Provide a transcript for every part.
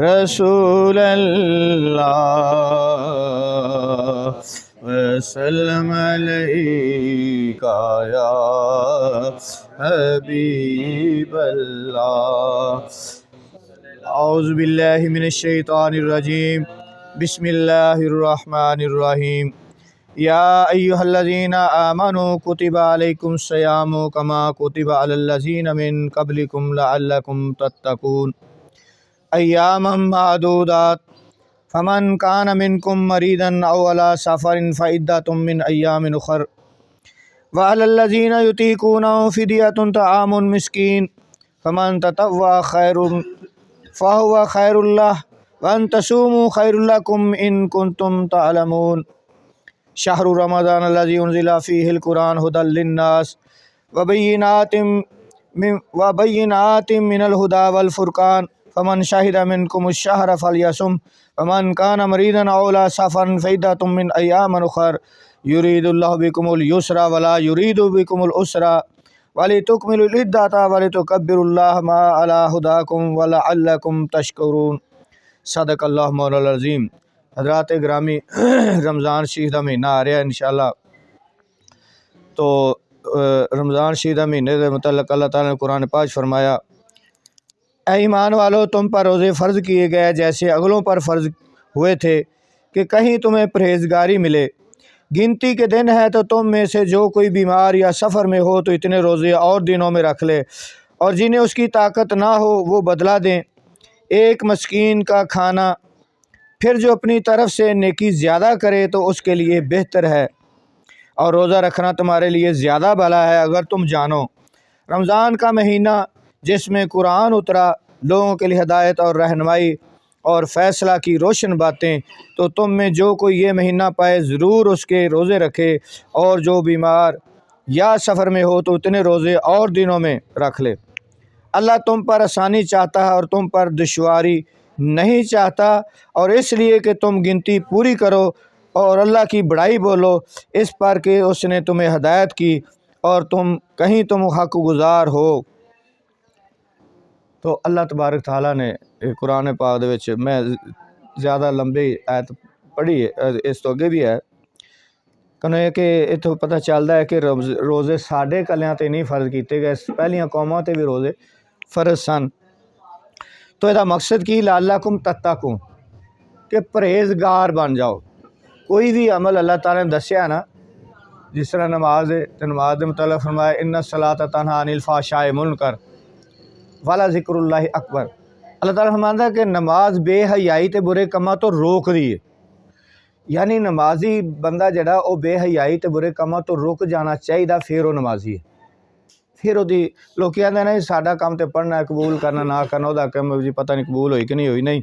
رسول اللہ وسلم علیک یا حبیب اللہ۔ اعوذ باللہ من الشیطان الرجیم، بسم اللہ الرحمن الرحیم۔ یا ایہا الذین آمنوا کتب علیکم الصیام کما کتب علی الذین من قبلکم لعلکم تتقون ایاما معدودات فمن کان منکم مریضا او علی سفر فعدۃ من ایام اخر وعلی الذین یطیقونہ فدیۃ طعام مسکین فمن تطوع خیر فہو خیر اللہ وان تصوموا خیر لکم ان کنتم تعلمون۔ شہر رمضان الذی انزل فیہ القرآن ھدی للناس وبینات من الہدی والفرقان فمن شہد منکم الشہر فلیصم ومن کان مریضا او علی سفر فعدۃ من ایام اخر یرید اللہ بکم الیسر ولا یرید بکم العسر وَلِتُكْمِلُوا الْعِدَّةَ وَلِتُكَبِّرُوا اللَّهَ مَا عَلَىٰ هُدَاكُمْ وَلَعَلَّكُمْ تَشْكُرُونَ۔ صدق اللہ مولانا العظیم۔ حضرات گرامی، رمضان شریف کا مہینہ آ رہا ہے انشاءاللہ، تو رمضان شریف کے مہینے کے متعلق اللہ تعالیٰ نے قرآن پاک فرمایا، اے ایمان والو، تم پر روزے فرض کیے گئے جیسے اگلوں پر فرض ہوئے تھے کہ کہیں تمہیں پرہیزگاری ملے۔ گنتی کے دن ہے تو تم میں سے جو کوئی بیمار یا سفر میں ہو تو اتنے روزے اور دنوں میں رکھ لے، اور جنہیں اس کی طاقت نہ ہو وہ بدلہ دیں ایک مسکین کا کھانا۔ پھر جو اپنی طرف سے نیکی زیادہ کرے تو اس کے لیے بہتر ہے، اور روزہ رکھنا تمہارے لیے زیادہ بھلا ہے اگر تم جانو۔ رمضان کا مہینہ جس میں قرآن اترا، لوگوں کے لیے ہدایت اور رہنمائی اور فیصلہ کی روشن باتیں، تو تم میں جو کوئی یہ مہینہ پائے ضرور اس کے روزے رکھے، اور جو بیمار یا سفر میں ہو تو اتنے روزے اور دنوں میں رکھ لے۔ اللہ تم پر آسانی چاہتا ہے اور تم پر دشواری نہیں چاہتا، اور اس لیے کہ تم گنتی پوری کرو اور اللہ کی بڑائی بولو اس پر کہ اس نے تمہیں ہدایت کی اور کہیں تم حق گزار ہو۔ تو اللہ تبارک تعالیٰ نے قرآن پاک دے وچ، میں زیادہ لمبی آیت پڑھی ہے، اس تو اگے بھی ہے کہ اتوں پتہ چلتا ہے کہ روزے ساڈے کلیاں تے نہیں فرض کیتے گئے، پہلیاں قوماں تے بھی روزے فرض سن۔ تو یہ مقصد کی لعلکم تتقون، کہ پرہیزگار بن جاؤ۔ کوئی بھی عمل اللہ تعالیٰ نے دسیا نا، جس طرح نماز ہے تو نماز دے متعلق فرمایا ان الصلاۃ تنہی عن الفحشاء والمنکر ولا ذکر اللہ اکبر۔ اللہ تعالیٰ فرماتا ہے کہ نماز بے حیائی تے برے کماں تو روک دی ہے، یعنی نمازی بندہ جڑا وہ بے حیائی تے برے کماں تو رک جانا چاہیے، پھر وہ نمازی ہے۔ پھر وہ لوگ کہتے ہیں ساڈا کام تے پڑھنا ہے، قبول کرنا نہ کرنا وہ کام جی پتہ نہیں قبول ہوئی کہ نہیں ہوئی۔ نہیں،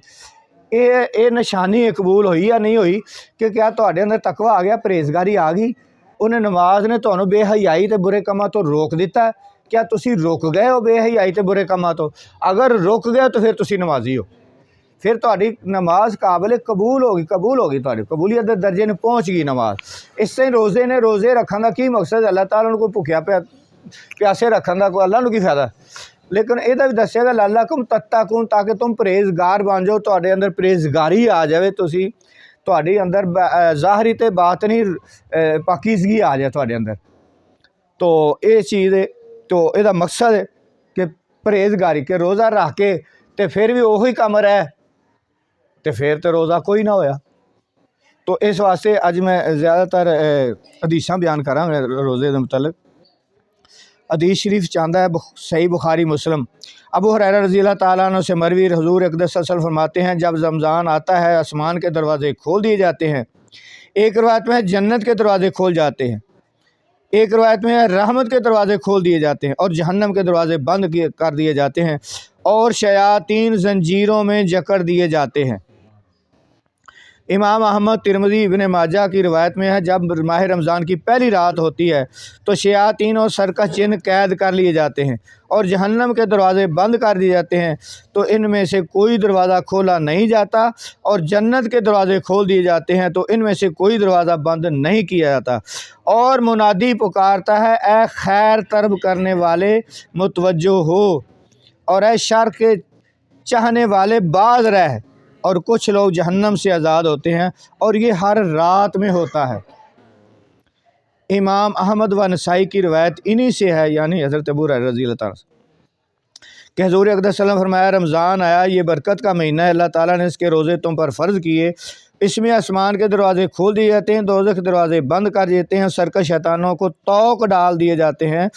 یہ نشانی ہے قبول ہوئی یا نہیں ہوئی کہ کیا تہاڈے اندر تقوی آ گیا، پرہیزگاری آ گئی۔ انہیں نماز نے تمہیں بے حیائی تے برے کماں تو روک دیتا ہے، کیا تسی رک گئے ہو بے حیائی تے برے کماں تو؟ اگر رک گئے تو پھر تسی نمازی ہو، پھر تہاڈی نماز قابل قبول ہوگی تہاڈی قبولیت دے درجے نے پہنچ گئی نماز۔ اس سے روزے رکھن کا کی مقصد؟ اللہ تعالیٰ نے کوئی بھکیا پیاسے رکھن کا کوئی اللہ نو کی فائدہ؟ لیکن یہ بھی دسے گا لعلکم تتقون، تاکہ تم پرہیزگار بن جاؤ، تہاڈے اندر پرہیزگاری آ جائے، تہاڈے اندر ظاہری تے باطنی پاکیزگی آ جائے تہاڈے اندر۔ تو یہ چیز ہے، تو یہ مقصد ہے کہ پرہیزگاری، کہ روزہ رکھ کے تے پھر بھی وہی کام رہے تے پھر تو روزہ کوئی نہ ہویا۔ تو اس واسطے اج میں زیادہ تر حدیثاں بیان کراں گا روزے دے متعلق۔ حدیث شریف چاہتا ہے صحیح بخاری مسلم، ابو ہریرہ رضی اللہ تعالیٰ عنہ سے مروی، حضور اقدس صلی اللہ علیہ وسلم فرماتے ہیں جب رمضان آتا ہے آسمان کے دروازے کھول دیے جاتے ہیں، ایک روایت میں جنت کے دروازے کھول جاتے ہیں، ایک روایت میں رحمت کے دروازے کھول دیے جاتے ہیں، اور جہنم کے دروازے بند کر دیے جاتے ہیں، اور شیاطین زنجیروں میں جکڑ دیے جاتے ہیں۔ امام احمد، ترمذی، ابن ماجہ کی روایت میں ہے جب ماہ رمضان کی پہلی رات ہوتی ہے تو شیاطین اور سرکش جن قید کر لیے جاتے ہیں اور جہنم کے دروازے بند کر دیے جاتے ہیں، تو ان میں سے کوئی دروازہ کھولا نہیں جاتا، اور جنت کے دروازے کھول دیے جاتے ہیں تو ان میں سے کوئی دروازہ بند نہیں کیا جاتا، اور منادی پکارتا ہے اے خیر طلب کرنے والے متوجہ ہو، اور اے شر کے چاہنے والے باز رہ اور کچھ لوگ جہنم سے آزاد ہوتے ہیں، اور یہ ہر رات میں ہوتا ہے۔ امام احمد و نسائی کی روایت انہی سے ہے، یعنی حضرت ابو ہریرہ رضی اللہ تعالیٰ سے، کہ حضور اقدس صلی اللہ علیہ وسلم فرمایا رمضان آیا، یہ برکت کا مہینہ ہے، اللہ تعالیٰ نے اس کے روزے تم پر فرض کیے، اس میں آسمان کے دروازے کھول دیے جاتے ہیں، دوزخ کے دروازے بند کر دیتے ہیں، سرکش شیطانوں کو طوق ڈال دیے جاتے ہیں،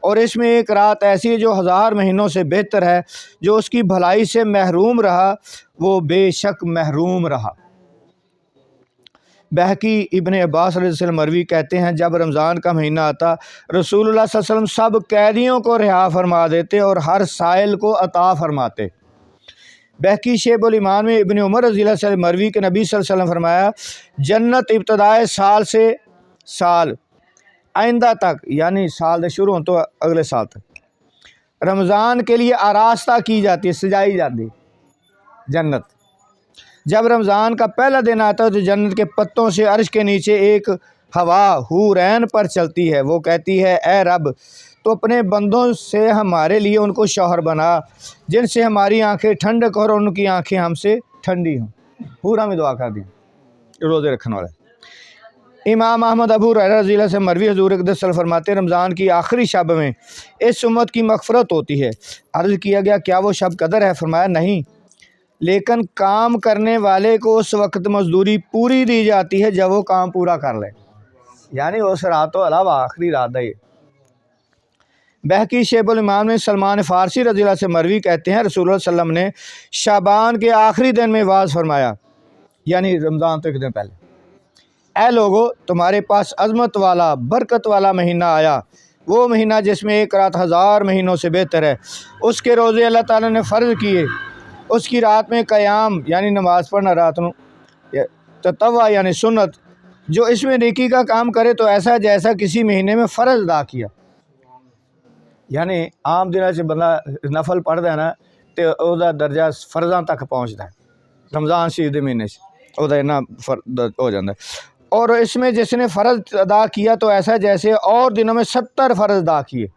اور اس میں ایک رات ایسی ہے جو 1000 مہینوں سے بہتر ہے، جو اس کی بھلائی سے محروم رہا وہ بے شک محروم رہا۔ بہقی ابن عباس رضی اللہ عنہ مروی کہتے ہیں جب رمضان کا مہینہ آتا رسول اللہ صلی اللہ علیہ وسلم سب قیدیوں کو رہا فرما دیتے اور ہر سائل کو عطا فرماتے۔ بہقی شیب الایمان میں ابن عمر رضی اللہ عنہ مروی کے نبی صلی اللہ علیہ وسلم فرمایا جنت ابتدائے سال سے سال آئندہ تک، یعنی سال شروع ہوں تو اگلے سال تک، رمضان کے لیے آراستہ کی جاتی ہے، سجائی جاتی ہے جنت۔ جب رمضان کا پہلا دن آتا ہے تو جنت کے پتوں سے عرش کے نیچے ایک ہوا حور عین پر چلتی ہے، وہ کہتی ہے اے رب تو اپنے بندوں سے ہمارے لیے ان کو شوہر بنا جن سے ہماری آنکھیں ٹھنڈک ہو اور ان کی آنکھیں ہم سے ٹھنڈی ہوں۔ حورا میں دعا کر دی روزے رکھنے والے۔ امام احمد ابو ہریرہ رضی اللہ سے مروی حضور اقدس صلی اللہ علیہ وسلم فرماتے ہیں رمضان کی آخری شب میں اس امت کی مغفرت ہوتی ہے۔ عرض کیا گیا کیا وہ شب قدر ہے؟ فرمایا نہیں، لیکن کام کرنے والے کو اس وقت مزدوری پوری دی جاتی ہے جب وہ کام پورا کر لے، یعنی اس رات تو علاوہ آخری رات ہے۔ بہقی شیب الایمان میں سلمان فارسی رضی اللہ سے مروی کہتے ہیں رسول اللہ صلی اللہ علیہ وسلم نے شعبان کے آخری دن میں واعظ فرمایا، یعنی رمضان تو ایک دن پہلے، اے لوگو تمہارے پاس عظمت والا برکت والا مہینہ آیا، وہ مہینہ جس میں ایک رات 1000 مہینوں سے بہتر ہے، اس کے روزے اللہ تعالیٰ نے فرض کیے، اس کی رات میں قیام یعنی نماز پڑھنا، رات نو تطوع یعنی سنت، جو اس میں نیکی کا کام کرے تو ایسا جیسا کسی مہینے میں فرض ادا کیا، یعنی عام دنوں سے بندہ نفل پڑھتا ہے نا تو او دا درجہ فرضاں تک پہنچتا ہے، رمضان شریف دے مہینے سے او دا اتنا ہو جاتا ہے، اور اس میں جس نے فرض ادا کیا تو ایسا جیسے اور دنوں میں 70 فرض ادا کیے،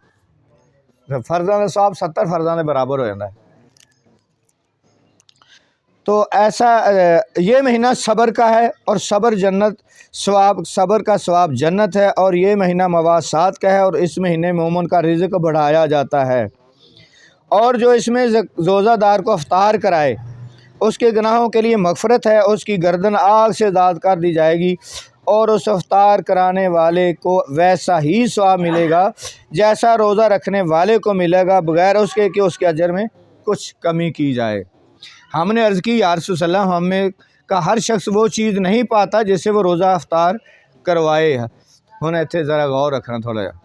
فرضاں کا ثواب 70 فرضاں دے برابر ہو جاتا ہے۔ تو ایسا یہ مہینہ صبر کا ہے اور صبر کا ثواب جنت ہے، اور یہ مہینہ مواسات کا ہے اور اس مہینے مومن کا رزق بڑھایا جاتا ہے، اور جو اس میں روزہ دار کو افطار کرائے اس کے گناہوں کے لیے مغفرت ہے، اس کی گردن آگ سے آزاد کر دی جائے گی اور اس افطار کرانے والے کو ویسا ہی ثواب ملے گا جیسا روزہ رکھنے والے کو ملے گا، بغیر اس کے کہ اس کے اجر میں کچھ کمی کی جائے۔ ہم نے عرض کی یا رسول اللہ ہم میں کا ہر شخص وہ چیز نہیں پاتا جس سے وہ روزہ افطار کروائے، انہیں اتنے ذرا غور رکھنا تھوڑا جا۔ حضور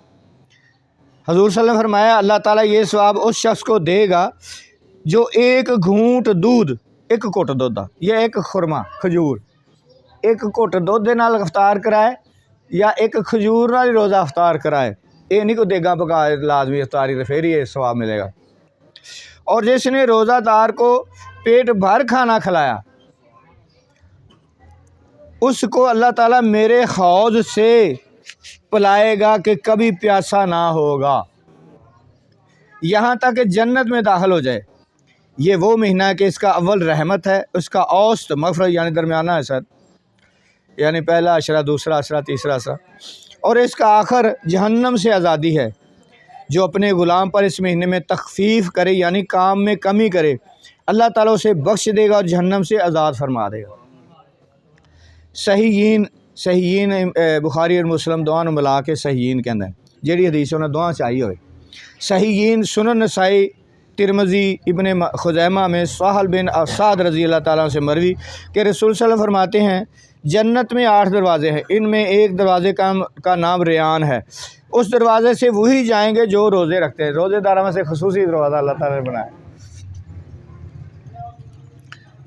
صلی اللہ علیہ وسلم نے فرمایا اللہ تعالیٰ یہ ثواب اس شخص کو دے گا جو ایک گھونٹ دودھ، ایک گھٹ دودھ یا ایک خرما کھجور، ایک گھٹ دودھ دے نال افطار کرائے یا ایک کھجور نال روزہ افطار کرائے، یہ نہیں کوئی دیگاں پکا لازمی افطاری تو پھر یہ ثواب ملے گا۔ اور جس نے روزہ دار کو پیٹ بھر کھانا کھلایا اس کو اللہ تعالیٰ میرے حوض سے پلائے گا کہ کبھی پیاسا نہ ہوگا، یہاں تک کہ جنت میں داخل ہو جائے۔ یہ وہ مہینہ ہے کہ اس کا اول رحمت ہے، اس کا اوسط مغفرت یعنی درمیانہ ہے سر، یعنی پہلا عشرہ، دوسرا عشرہ، تیسرا عشرہ، اور اس کا آخر جہنم سے آزادی ہے۔ جو اپنے غلام پر اس مہینے میں تخفیف کرے یعنی کام میں کمی کرے اللہ تعالیٰ اسے بخش دے گا اور جہنم سے آزاد فرما دے گا۔ صحیحین بخاری اور مسلم دعا نو ملا کے صحیحین کہندا ہے، جیڑی حدیث انہاں دعا چاہیے ہوئے۔ صحیحین سنن نسائی ترمذی ابن خزیمہ میں سہل بن سعد رضی اللہ تعالیٰ سے مروی کہ رسول صلی اللہ علیہ وسلم فرماتے ہیں جنت میں 8 دروازے ہیں، ان میں ایک دروازے کا نام ریان ہے، اس دروازے سے وہی جائیں گے جو روزے رکھتے ہیں۔ روزے داروں میں سے خصوصی دروازہ اللہ تعالیٰ نے بنایا۔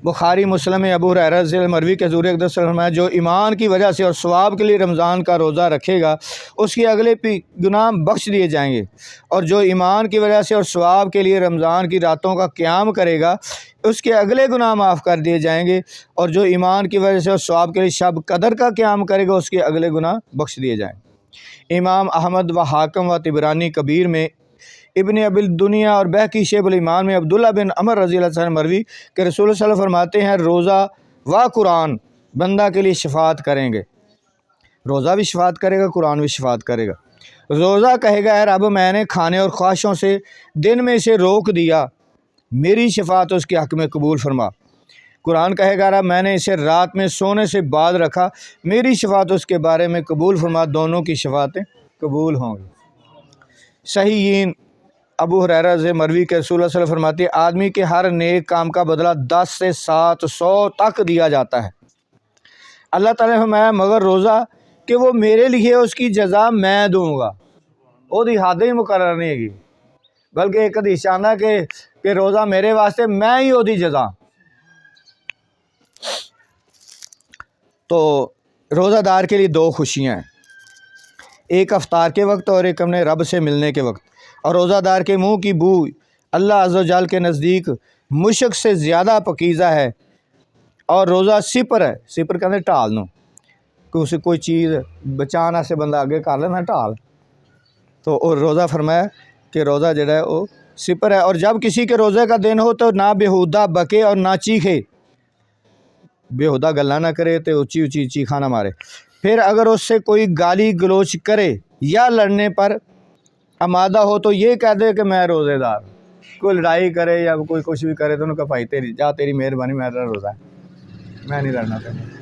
بخاری مسلم میں ابو ہریرہ رضی اللہ عنہ مروی کے حضور اقدس صلی اللہ علیہ وسلم جو ایمان کی وجہ سے اور ثواب کے لیے رمضان کا روزہ رکھے گا اس کے اگلے گناہ بخش دیے جائیں گے، اور جو ایمان کی وجہ سے اور ثواب کے لیے رمضان کی راتوں کا قیام کرے گا اس کے اگلے گناہ معاف کر دیے جائیں گے، اور جو ایمان کی وجہ سے اور ثواب کے لیے شب قدر کا قیام کرے گا اس کے اگلے گناہ بخش دیے جائیں۔ امام احمد و حاکم و طبرانی کبیر میں ابن ابل دنیا اور بہقی شیب الایمان میں عبداللہ بن عمر رضی اللہ عنہ مروی کہ رسول اللہ صلی اللہ علیہ وسلم فرماتے ہیں روزہ و قرآن بندہ کے لیے شفاعت کریں گے. روزہ بھی شفاعت کرے گا، قرآن بھی شفاعت کرے گا. روزہ کہے گا اے رب میں نے کھانے اور خواہشوں سے دن میں سے روک دیا، میری شفاعت اس کے حق میں قبول فرما. قرآن کہے گا رب میں نے اسے رات میں سونے سے باز رکھا، میری شفاعت اس کے بارے میں قبول فرما. دونوں کی شفاعتیں قبول ہوں گی. صحیحین ابو ہریرہ سے مروی کے رسول اللہ صلی اللہ علیہ وسلم فرماتے ہیں آدمی کے ہر نیک کام کا بدلہ 10 سے 700 تک دیا جاتا ہے. اللہ تعالیٰ نے فرمایا مگر روزہ کہ وہ میرے لیے اس کی جزا میں دوں گا. وہ دی حد ہی مقرر نہیں ہے، بلکہ ایک حدیث آنا کہ روزہ میرے واسطے میں ہی دی جزا. تو روزہ دار کے لیے 2 خوشیاں ہیں، ایک افطار کے وقت اور ایک اپنے رب سے ملنے کے وقت. اور روزہ دار کے منہ کی بو اللہ عز و جل کے نزدیک مشک سے زیادہ پکیزہ ہے. اور روزہ سپر ہے، سپر کہتے ٹال نو کہ اسے کوئی چیز بچانا سے بندہ آگے کر لینا ٹال. تو روزہ فرمایا کہ روزہ جڑا ہے وہ سپر ہے. اور جب کسی کے روزے کا دن ہو تو نہ بےہودہ بکے اور نہ چیخے، بےہودہ گلا نہ کرے تو اونچی اونچی چیخا نہ مارے. پھر اگر اس سے کوئی گالی گلوچ کرے یا لڑنے پر آمادہ ہو تو یہ کہہ دے کہ میں روزے دار. کوئی لڑائی کرے یا کوئی کچھ بھی کرے تو انہوں کا بھائی تیری مہربانی میرا روزہ ہے، میں نہیں لڑنا چاہتا.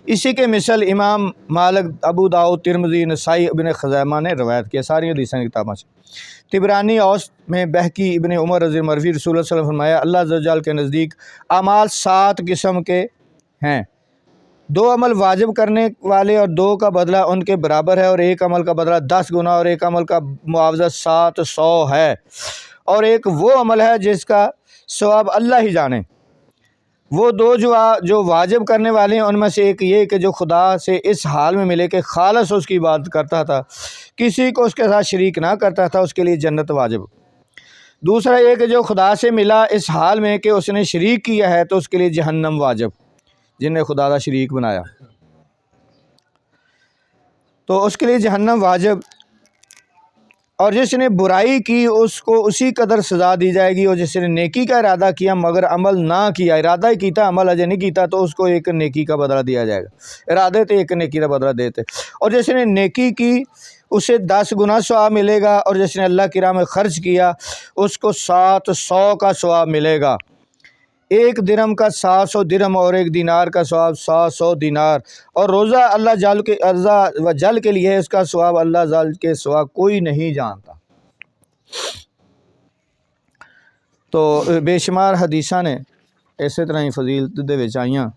اسی کے مثل امام مالک، ابو داؤد، ترمذی، نسائی، ابن خزیمہ نے روایت کیا، ساری حدیثیں کتابوں سے. طبرانی اوسط میں بہقی ابن عمر رضی اللہ عنہ مروی رسول اللہ صلی اللہ علیہ وسلم فرمایا اللہ عز و جل کے نزدیک اعمال 7 قسم کے ہیں، 2 عمل واجب کرنے والے اور 2 کا بدلہ ان کے برابر ہے، اور 1 عمل کا بدلہ 10 گنا اور 1 عمل کا معاوضہ 700 ہے، اور ایک وہ عمل ہے جس کا ثواب اللہ ہی جانے. وہ 2 جو واجب کرنے والے ہیں ان میں سے ایک یہ کہ جو خدا سے اس حال میں ملے کہ خالص اس کی عبادت کرتا تھا، کسی کو اس کے ساتھ شریک نہ کرتا تھا، اس کے لیے جنت واجب. دوسرا یہ کہ جو خدا سے ملا اس حال میں کہ اس نے شریک کیا ہے تو اس کے لیے جہنم واجب، جن نے خدا کا شریک بنایا تو اس کے لیے جہنم واجب. اور جس نے برائی کی اس کو اسی قدر سزا دی جائے گی، اور جس نے نیکی کا ارادہ کیا مگر عمل نہ کیا، ارادہ ہی کیتا عمل اجے نہیں کیتا تو اس کو 1 نیکی کا بدلہ دیا جائے گا. ارادے تے 1 نیکی کا بدلہ دیتے. اور جس نے نیکی کی اسے 10 گنا ثواب ملے گا، اور جس نے اللہ کی راہ میں خرچ کیا اس کو 700 کا ثواب ملے گا. 1 درہم کا 700 درہم اور 1 دینار کا ثواب 700 دینار. اور روزہ اللہ جل کے لیے ہے، اس کا ثواب اللہ جل کے سوا کوئی نہیں جانتا. تو بے شمار حدیثاں نے اسی طرح ہی فضیلت دے وچ آئیاں.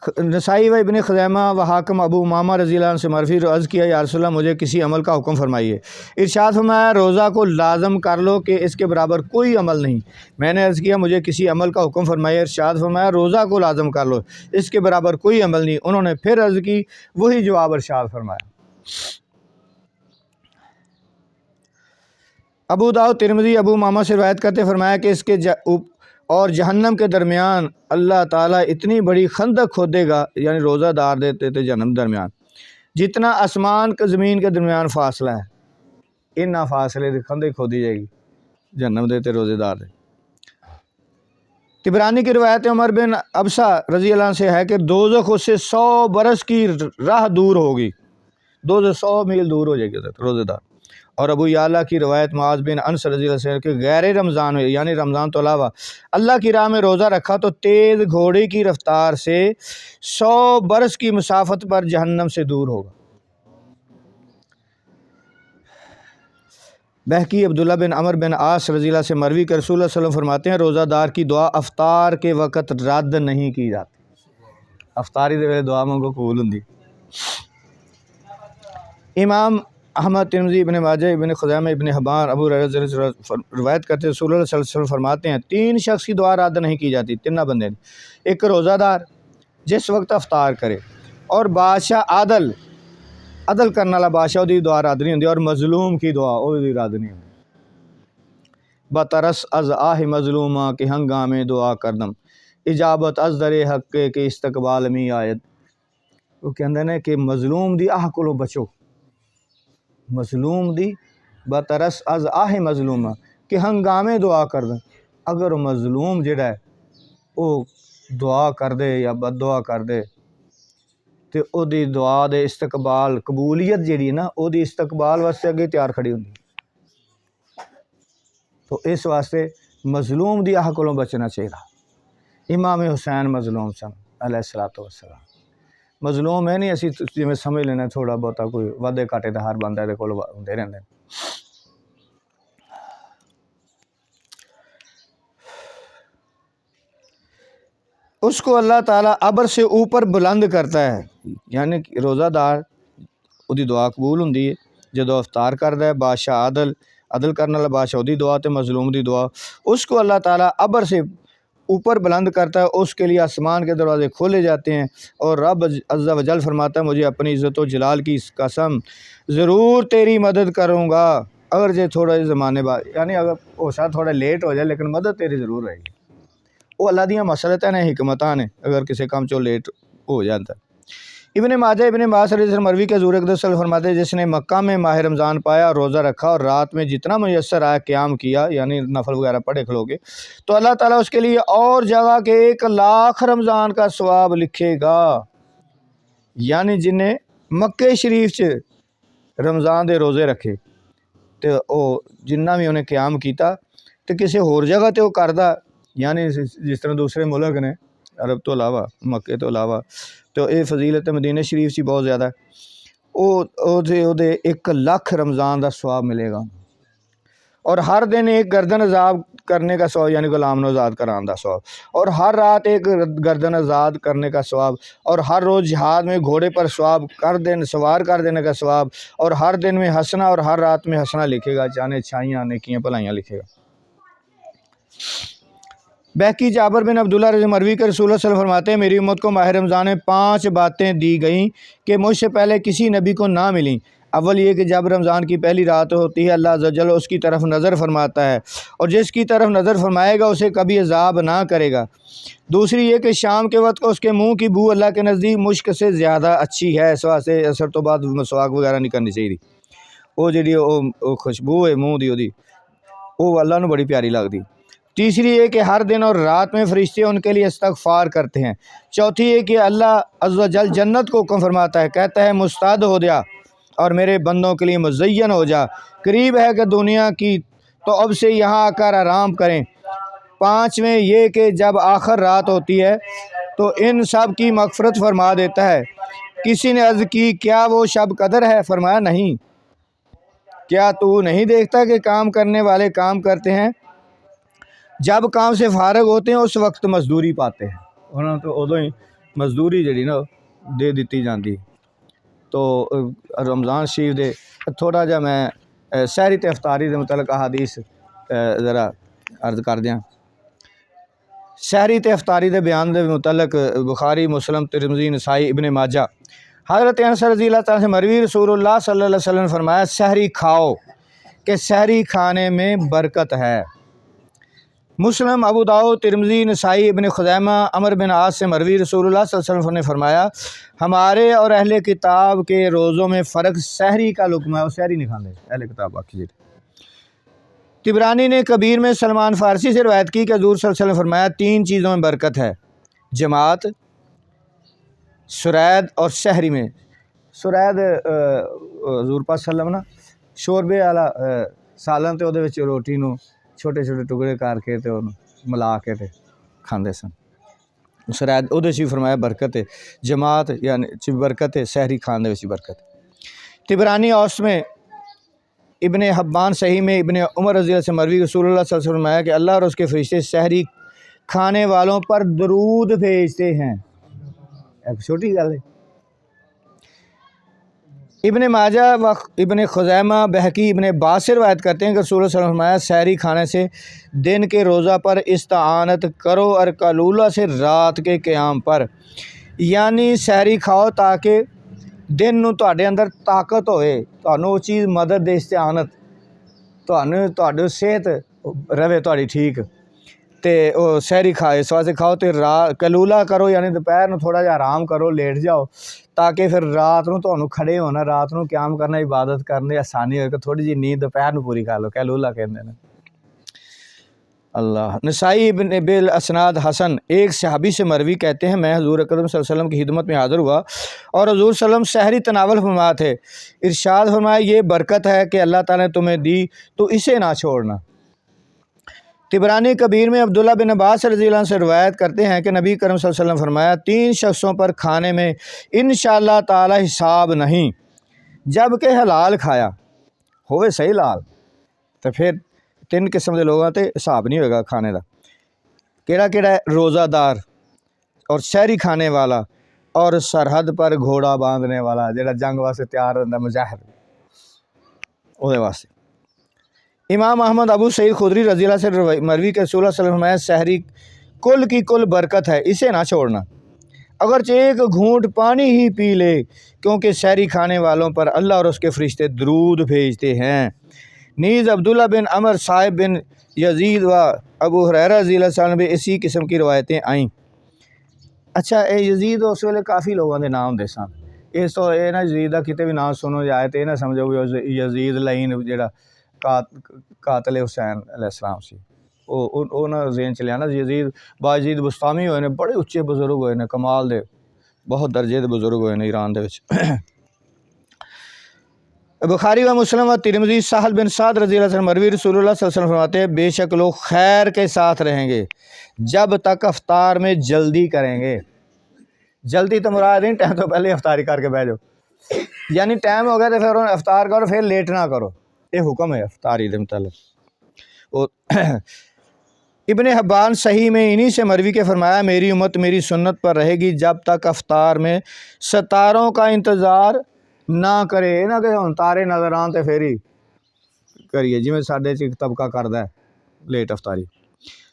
نسائی و ابن خزیمہ و حاکم ابو امامہ رضی اللہ عنہ سے مروی عرض کیا یا رسول اللہ مجھے کسی عمل کا حکم فرمائیے. ارشاد فرمایا روزہ کو لازم کر لو کہ اس کے برابر کوئی عمل نہیں. میں نے عرض کیا مجھے کسی عمل کا حکم فرمائیے. ارشاد فرمایا روزہ کو لازم کر لو، اس کے برابر کوئی عمل نہیں. انہوں نے پھر عرض کی، وہی جواب ارشاد فرمایا. ابو داؤد، ترمذی، ابو امامہ سے روایت کرتے فرمایا کہ اس کے اور جہنم کے درمیان اللہ تعالیٰ اتنی بڑی خندق کھودے گا، یعنی روزہ دار دیتے تھے جہنم درمیان، جتنا آسمان کے زمین کے درمیان فاصلہ ہے، اتنا فاصلے کی خندق کھودی جائے گی جہنم دیتے روزے دار دے. طبرانی کی روایت عمر بن ابسہ رضی اللہ عنہ سے ہے کہ دوزخ اس سے 100 برس کی راہ دور ہوگی، دوزخ 100 میل دور ہو جائے گی روزے دار. اور ابو یعلا کی روایت معاذ بن انس رضی اللہ عنہ سے کہ غیر رمضان میں یعنی رمضان تو علاوہ اللہ کی راہ میں روزہ رکھا تو تیز گھوڑے کی رفتار سے 100 برس کی مسافت پر جہنم سے دور ہوگا. بہقی عبداللہ بن عمر بن عاص رضی اللہ سے مروی کے رسول اللہ صلی اللہ علیہ وسلم فرماتے ہیں روزہ دار کی دعا افطار کے وقت رد نہیں کی جاتی. افطاری دے ویلے دعا منگو قبول ہوندی. امام احمد، ترمذی، ابن ماجہ، ابن خزیمہ، ابن حبان، ابو ہریرہ روایت کرتے رسول اللہ صلی اللہ علیہ وسلم فرماتے ہیں 3 شخص کی دعا رد نہیں کی جاتی، 3 بندے. ایک روزہ دار جس وقت افطار کرے، اور بادشاہ عدل کرنے والا بادشاہ دی دعا رد نہیں ہوتی، اور مظلوم کی دعا وہ دی رد نہیں ہوتی. بترس از آہ مظلومہ کے ہنگامے دعا کردم، اجابت از در حق کے استقبال می آیت. وہ کہندے نے کہ مظلوم دی آہ کو بچو، مظلوم دی بترس از آہ مظلومہ کہ ہنگامے دعا کر دیں. اگر وہ مظلوم جڑا ہے وہ دعا کر دے یا بد دعا کر دے تو او دی دعا دے استقبال قبولیت جڑی نا او دی استقبال واسطے اگے تیار کھڑی ہوندی. تو اس واسطے مظلوم دی آہ کولوں بچنا چاہیے. امام حسین مظلوم سن علیہ الصلوۃ والسلام. مظلوم ہے نہیں اسی جویں سمجھ لینا تھوڑا بہتا کوئی وعدے کاٹے تے ہر بندے دے کول ہوندے رہندے. اس کو اللہ تعالیٰ ابر سے اوپر بلند کرتا ہے. یعنی روزہ دار دی دعا قبول ہوندی ہے جدو افطار کردا ہے. بادشاہ عدل کرنے والا بادشاہ دی دعا تے مظلوم دی دعا اس کو اللہ تعالیٰ ابر سے اوپر بلند کرتا ہے. اس کے لیے آسمان کے دروازے کھولے جاتے ہیں اور رب عز و جل فرماتا ہے مجھے اپنی عزت و جلال کی قسم ضرور تیری مدد کروں گا اگر یہ تھوڑا زمانے بعد، یعنی اگر ہو سکتا تھوڑا لیٹ ہو جائے لیکن مدد تیری ضرور رہے گی. وہ اللہ دیاں مسلطیں نے حکمتاں نے اگر کسی کام چو لیٹ ہو جاتا ہے. ابن ماجہ ابن عباس رضی اللہ عنہ مروی کے حضور اقدس صلی اللہ علیہ وسلم فرماتے ہیں جس نے مکہ میں ماہ رمضان پایا اور روزہ رکھا اور رات میں جتنا میسر آیا قیام کیا یعنی نفل وغیرہ پڑھے کھلو کے تو اللہ تعالیٰ اس کے لیے اور جگہ کے 1,00,000 رمضان کا ثواب لکھے گا. یعنی جنہیں مکہ شریف چ رمضان دے روزے رکھے تو او جنہ بھی انہیں قیام کیتا تو کسی ہور جگہ تے وہ کردا، یعنی جس طرح دوسرے ملک نے عرب تو علاوہ مکے تو علاوہ تو یہ فضیلت مدینہ شریف سی بہت زیادہ ہے. او دے 1,00,000 رمضان دا ثواب ملے گا اور ہر دن ایک گردن آزاد کرنے کا ثواب یعنی غلام نو آزاد کران دا ثواب اور ہر رات ایک گردن آزاد کرنے کا ثواب اور ہر روز جہاد میں گھوڑے پر سوار کر دینے کا ثواب اور ہر دن میں ہنسنا اور ہر رات میں ہنسنا لکھے گا، چاہے چھائیاں نیکیاں بھلائیاں لکھے گا. بہکی جابر بن عبداللہ رضی مروی کے رسول اللہ صلی اللہ علیہ وسلم فرماتے ہیں میری امت کو ماہ رمضان میں 5 باتیں دی گئیں کہ مجھ سے پہلے کسی نبی کو نہ ملیں. اول یہ کہ جب رمضان کی پہلی رات ہوتی ہے اللہ عز و جل اس کی طرف نظر فرماتا ہے اور جس کی طرف نظر فرمائے گا اسے کبھی عذاب نہ کرے گا. دوسری یہ کہ شام کے وقت اس کے منہ کی بو اللہ کے نزدیک مشک سے زیادہ اچھی ہے. اس واسطے اثر تو بعد مسواک وغیرہ نہیں کرنی چاہیے. وہ جڑی وہ خوشبو ہے منہ دی وہ اللہ نو بڑی پیاری لگتی. تیسری یہ کہ ہر دن اور رات میں فرشتے ان کے لیے استغفار کرتے ہیں. چوتھی یہ کہ اللہ عز و جل جنت کو حکم فرماتا ہے، کہتا ہے مستعد ہو جا اور میرے بندوں کے لیے مزین ہو جا، قریب ہے کہ دنیا کی تو اب سے یہاں آ کر آرام کریں. پانچویں یہ کہ جب آخر رات ہوتی ہے تو ان سب کی مغفرت فرما دیتا ہے. کسی نے عرض کی کیا وہ شب قدر ہے؟ فرمایا نہیں. کیا تو نہیں دیکھتا کہ کام کرنے والے کام کرتے ہیں، جب کام سے فارغ ہوتے ہیں اس وقت مزدوری پاتے ہیں. انہوں تو ادو ہی مزدوری جڑی نا دے دیتی جاندی. تو رمضان شریف دے تھوڑا جا میں سحری تے افطاری دے متعلق احادیث ذرا عرض کر دیاں. سحری تے افطاری دے بیان دے متعلق بخاری، مسلم، ترمذی، نسائی، ابن ماجہ حضرت انس رضی اللہ تعالیٰ سے مروی رسول اللہ صلی اللہ علیہ وسلم نے فرمایا سحری کھاؤ کہ سحری کھانے میں برکت ہے. مسلم، ابو داؤد، ترمذی، نسائی، ابن خزیمہ، عمر بن عاص سے مروی رسول اللہ صلی اللہ علیہ وسلم نے فرمایا ہمارے اور اہل کتاب کے روزوں میں فرق سحری کا لقمہ ہے. وہ سحری نہیں کھاندے اہل کتاب باقی. طبرانی نے کبیر میں سلمان فارسی سے روایت کی کہ حضور صلی اللہ علیہ وسلم فرمایا 3 چیزوں میں برکت ہے، جماعت، سرید اور سحری میں. سرید حضور پاک صلی اللہ علیہ وسلم نا شوربے والا سالن تے اودے وچ روٹی نو چھوٹے چھوٹے ٹکڑے کر کے تے ملا کے تے کھاندے سن. سرید اودے چ فرمایا برکت ہے، جماعت یعنی برکت ہے، سحری کھان دے وچ برکت. طبرانی اوسط میں، ابن حبان صحیح میں ابن عمر رضی اللہ سے مروی رسول اللہ صلی اللہ علیہ وسلم فرمایا کہ اللہ اور اس کے فرشتے سحری کھانے والوں پر درود بھیجتے ہیں. ایک چھوٹی گل ہے. ابن ماجہ و ابن خزیمہ، بہقی، ابن عباس سے روایت کرتے ہیں کہ رسول اللہ صلی اللہ علیہ وسلم فرمایا سحری کھانے سے دن کے روزہ پر استعانت کرو اور قلولہ سے رات کے قیام پر. یعنی سحری کھاؤ تاکہ دن نو تہاڈے اندر طاقت ہوئے، تہانوں وہ چیز مدد دے، استعانت، تہانوں صحت رہے تہاڈی ٹھیک. تے او سحری کھائے اس واسطے کھاؤ تے کلولا کرو یعنی دوپہر نو تھوڑا جہا آرام کرو لیٹ جاؤ تاکہ پھر رات نو تانوں کھڑے ہونا رات نو قیام کرنا عبادت کرنے آسانی ہوئے کہ تھوڑی جی نیند دوپہر نو پوری کر لو کلولا کہندے نے اللہ۔ نسائی ابن بالاسناد حسن ایک صحابی سے مروی کہتے ہیں میں حضور اکرم صلی اللہ علیہ وسلم کی خدمت میں حاضر ہوا اور حضور صلی اللہ علیہ وسلم سحری تناول فرما تھے، ارشاد فرمایا یہ برکت ہے کہ اللہ تعالیٰ نے تمہیں دی تو اسے نہ چھوڑنا۔ طبرانی کبیر میں عبداللہ بن عباس رضی اللہ عنہ سے روایت کرتے ہیں کہ نبی کرم صلی اللہ علیہ وسلم فرمایا 3 شخصوں پر کھانے میں انشاءاللہ تعالی حساب نہیں، جب کہ حلال کھایا ہوئے صحیح لال تو پھر 3 قسم کے لوگوں تے حساب نہیں ہوئے گا کھانے دا۔ کیڑا کیڑا ہے؟ روزہ دار اور سحری کھانے والا اور سرحد پر گھوڑا باندھنے والا جڑا جنگ واسطے تیار ہوتا مجاہد وہ واسطے۔ امام احمد ابو سعید خدری رضی اللہ سے مروی کے رسول اللہ صلی اللہ علیہ وسلم فرمایا سحری کل کی کل برکت ہے، اسے نہ چھوڑنا اگرچہ ایک گھونٹ پانی ہی پی لے، کیونکہ سحری کھانے والوں پر اللہ اور اس کے فرشتے درود بھیجتے ہیں۔ نیز عبداللہ بن عمر صاحب بن یزید و ابو ہریرہ رضی اللہ عنہ بھی اسی قسم کی روایتیں آئیں۔ اچھا اے یزید اس ویلے کافی لوگوں کے نام دے سن، اس تو یہ نہ یزید کا کتے بھی نام سنو جائے تو یہ نہ سمجھو کہ یزید لعین جڑا قاتل حسین علیہ السلام سی وہ نہ ذہن چلیا نا یزید باجید بستامی ہوئے نے بڑے اچے بزرگ ہوئے نے کمال دے بہت درجے دے بزرگ ہوئے نے ایران دے وچ۔ بخاری و مسلم و ترمذی سہل بن سعد رضی اللہ عنہ مروی رسول اللہ صلی اللہ علیہ وسلم فرماتے ہیں بے شک لوگ خیر کے ساتھ رہیں گے جب تک افطار میں جلدی کریں گے۔ جلدی تو مراد نہیں ٹائم تو پہلے افطاری کر کے بیٹھ جاؤ، یعنی ٹائم ہو گیا تو پھر افطار کرو پھر لیٹ نہ کرو، یہ حکم ہے افطاری دے متعلق۔ ابن حبان صحیح میں انہی سے مروی کے فرمایا میری امت میری سنت پر رہے گی جب تک افطار میں ستاروں کا انتظار نہ کرے، یہ نہ کہ ہن تارے نظر آن تے پھر ہی کریے جی میں ساڈے چ طبقہ کردا ہے لیٹ افطاری۔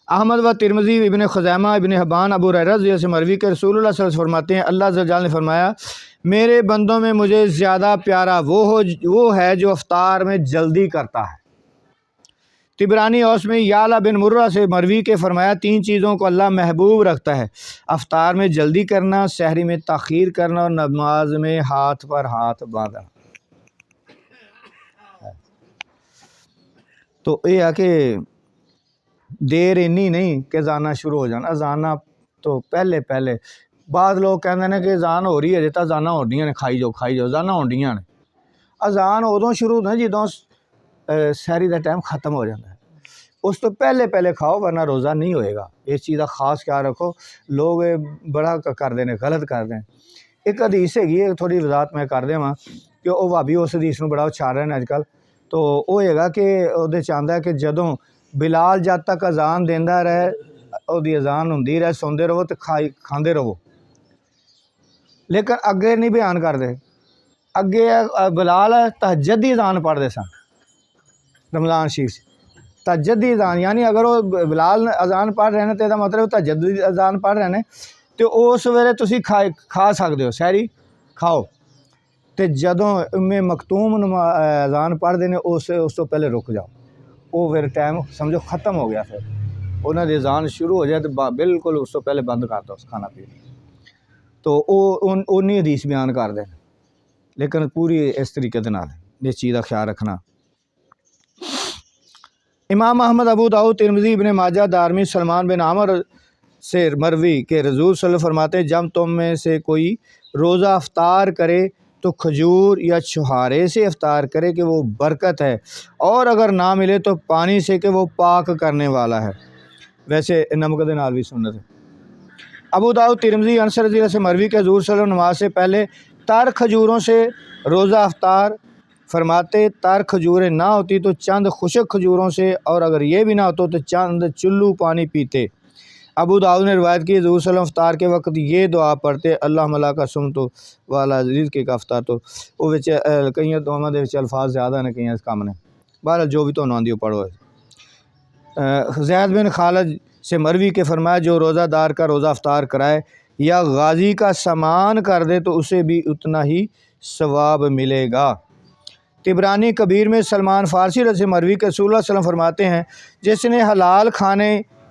احمد و ترمذی ابن خزیمہ ابن حبان ابو ہریرہ رضی اللہ سے مروی کے رسول اللہ صلی اللہ علیہ وسلم فرماتے ہیں اللہ عز و جل نے فرمایا میرے بندوں میں مجھے زیادہ پیارا وہ ہے جو افطار میں جلدی کرتا ہے۔ طبرانی اوس میں یعلا بن مرہ سے مروی کے فرمایا 3 چیزوں کو اللہ محبوب رکھتا ہے، افطار میں جلدی کرنا، سحری میں تاخیر کرنا اور نماز میں ہاتھ پر ہاتھ باندھنا۔ تو یہ ہے کہ دیر اینی نہیں کہ اذانہ شروع ہو جانا، اذانہ تو پہلے بعض لوگ کہتے ہیں کہ اذان ہو رہی ہے تو اذانہ ہو رہی ہیں کھائی جاؤ اذانہ ہو رہی ہیں۔ اذان ادوں شروع ہونا جدوں سحری کا ٹائم ختم ہو جاتا ہے، اس تو پہلے کھاؤ ورنہ روزہ نہیں ہوئے گا۔ اس چیز کا خاص خیال رکھو، لوگ بڑا کرتے ہیں غلط کرتے ہیں۔ ایک حدیث ہے تھوڑی وضاحت میں کر دیا کہ وہ بھابی اس حدیث میں بڑا اچھال رہے ہیں اج کل، تو وہ ہے کہ وہ چاہتا ہے کہ جدوں بلال جد تک اذان دینا رہے وہ اذان ہوندی رہے سوندے رہو تو کھاندے رہو، لیکن اگے نہیں بیان کرتے۔ اگے بلال تہجد دی اذان پڑھتے سن رمضان شریف سے، تہجد دی اذان یعنی اگر وہ بلال اذان پڑھ رہے ہیں تو یہ مطلب تہجد دی اذان پڑھ رہے ہیں تو اس ویلے تسی کھا سکتے ہو، سحری کھاؤ۔ تو جدوں مکتوم اذان پڑھ دینے اس تو پہلے رک جاؤ، وہ پھر ٹائم سمجھو ختم ہو گیا، پھر انہوں نے اذان شروع ہو جائے تو بالکل اس تو پہلے بند کر دو کھانا پینا۔ تو وہ اونی حدیث بیان کر دیں، لیکن پوری اس طریقے دے نال اس چیز کا خیال رکھنا۔ امام احمد ابو داؤد ترمذی ابن ماجہ دارمی سلمان بن عامر سے مروی کہ رسول صلی اللہ علیہ وسلم فرماتے جب تم میں سے کوئی روزہ افطار کرے تو کھجور یا چھہارے سے افطار کرے کہ وہ برکت ہے، اور اگر نہ ملے تو پانی سے کہ وہ پاک کرنے والا ہے، ویسے نمک دے نال بھی سنت ہے۔ ابو داؤد ترمذی انس رضی اللہ سے مروی کہ حضور صلی اللہ علیہ وسلم نماز سے پہلے تر کھجوروں سے روزہ افطار فرماتے، تر کھجوریں نہ ہوتی تو چند خشک کھجوروں سے، اور اگر یہ بھی نہ ہوتا تو چند چلو پانی پیتے۔ ابو داؤد نے روایت کی حضور صلی اللہ علیہ وسلم افطار کے وقت یہ دعا پڑھتے اللہ ملاکا سمتو والا رزق کا افطار، تو وہ کئی دعاواں دے وچ الفاظ زیادہ نے کئی کم نے، بہرحال جو بھی تانوں آندی پڑھو۔ زید بن خالد سے مروی کے فرمایا جو روزہ دار کا روزہ افطار کرائے یا غازی کا سامان کر دے تو اسے بھی اتنا ہی ثواب ملے گا۔ طبرانی کبیر میں سلمان فارسی رضی مروی کے رسول اللہ صلی اللہ علیہ وسلم فرماتے ہیں جس نے حلال کھانے